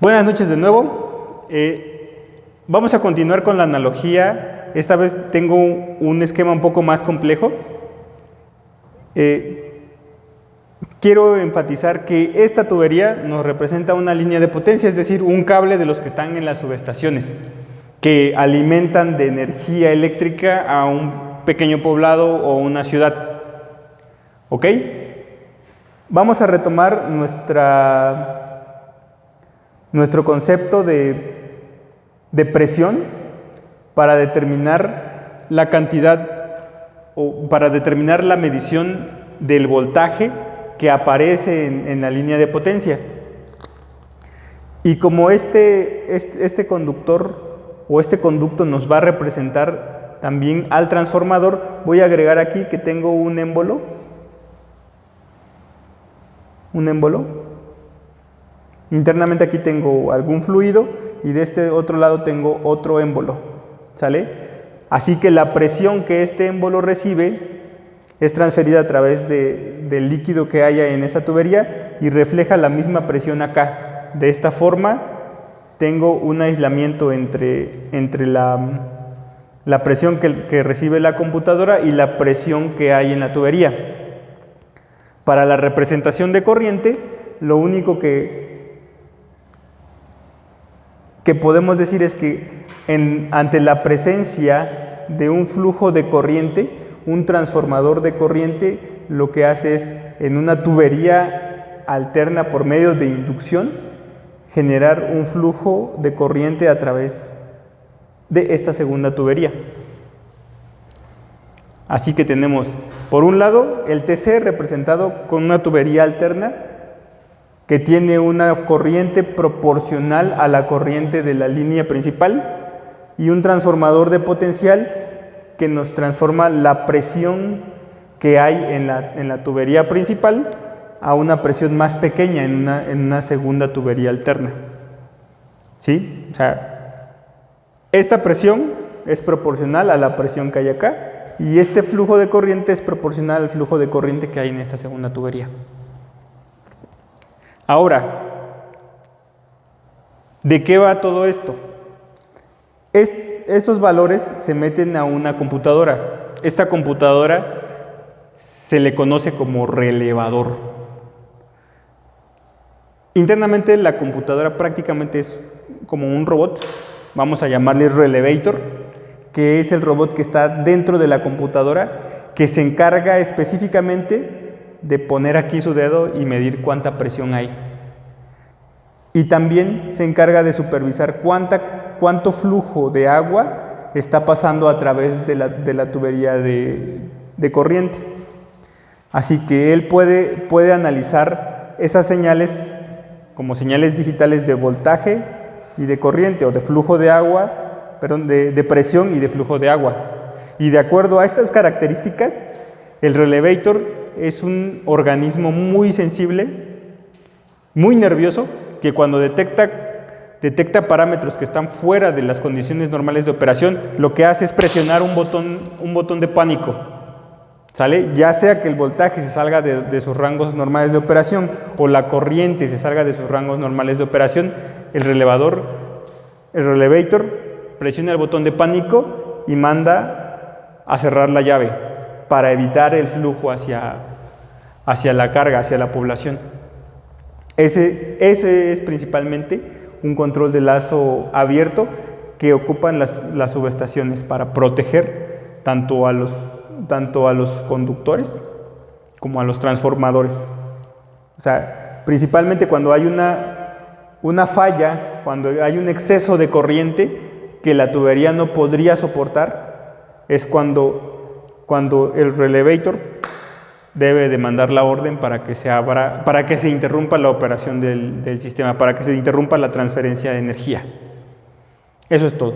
Buenas noches de nuevo. Vamos a continuar con la analogía. Esta vez tengo un esquema un poco más complejo. Quiero enfatizar que esta tubería nos representa una línea de potencia, es decir, un cable de los que están en las subestaciones, que alimentan de energía eléctrica a un pequeño poblado o una ciudad. ¿Ok? Vamos a retomar nuestro concepto de presión para determinar la cantidad o para determinar la medición del voltaje que aparece en la línea de potencia. Y como este conductor o este conducto nos va a representar también al transformador, voy a agregar aquí que tengo un émbolo. Internamente aquí tengo algún fluido y de este otro lado tengo otro émbolo, ¿sale? Así que la presión que este émbolo recibe es transferida a través del líquido que haya en esta tubería y refleja la misma presión acá. De esta forma tengo un aislamiento entre la presión que recibe la computadora y la presión que hay en la tubería. Para la representación de corriente, lo único que podemos decir es que ante la presencia de un flujo de corriente, un transformador de corriente lo que hace es, en una tubería alterna por medio de inducción, generar un flujo de corriente a través de esta segunda tubería. Así que tenemos, por un lado, el TC representado con una tubería alterna que tiene una corriente proporcional a la corriente de la línea principal y un transformador de potencial que nos transforma la presión que hay en la tubería principal a una presión más pequeña en una segunda tubería alterna. ¿Sí? O sea, esta presión es proporcional a la presión que hay acá y este flujo de corriente es proporcional al flujo de corriente que hay en esta segunda tubería. Ahora, ¿de qué va todo esto? Estos valores se meten a una computadora. Esta computadora se le conoce como relevador. Internamente la computadora prácticamente es como un robot, vamos a llamarle relevator, que es el robot que está dentro de la computadora, que se encarga específicamente de poner aquí su dedo y medir cuánta presión hay. Y también se encarga de supervisar cuánto flujo de agua está pasando a través de la tubería de corriente. Así que él puede analizar esas señales como señales digitales de voltaje y de corriente, o de flujo de agua, perdón, de presión y de flujo de agua. Y de acuerdo a estas características, el relevator es un organismo muy sensible, muy nervioso, que cuando detecta parámetros que están fuera de las condiciones normales de operación, lo que hace es presionar un botón de pánico, ¿sale? Ya sea que el voltaje se salga de sus rangos normales de operación o la corriente se salga de sus rangos normales de operación, el relevator presiona el botón de pánico y manda a cerrar la llave para evitar el flujo hacia la carga, hacia la población. Ese es principalmente un control de lazo abierto que ocupan las subestaciones para proteger tanto a los conductores como a los transformadores. O sea, principalmente cuando hay una falla, cuando hay un exceso de corriente que la tubería no podría soportar, es cuando el relevator debe de mandar la orden para que se interrumpa la operación del sistema, para que se interrumpa la transferencia de energía. Eso es todo.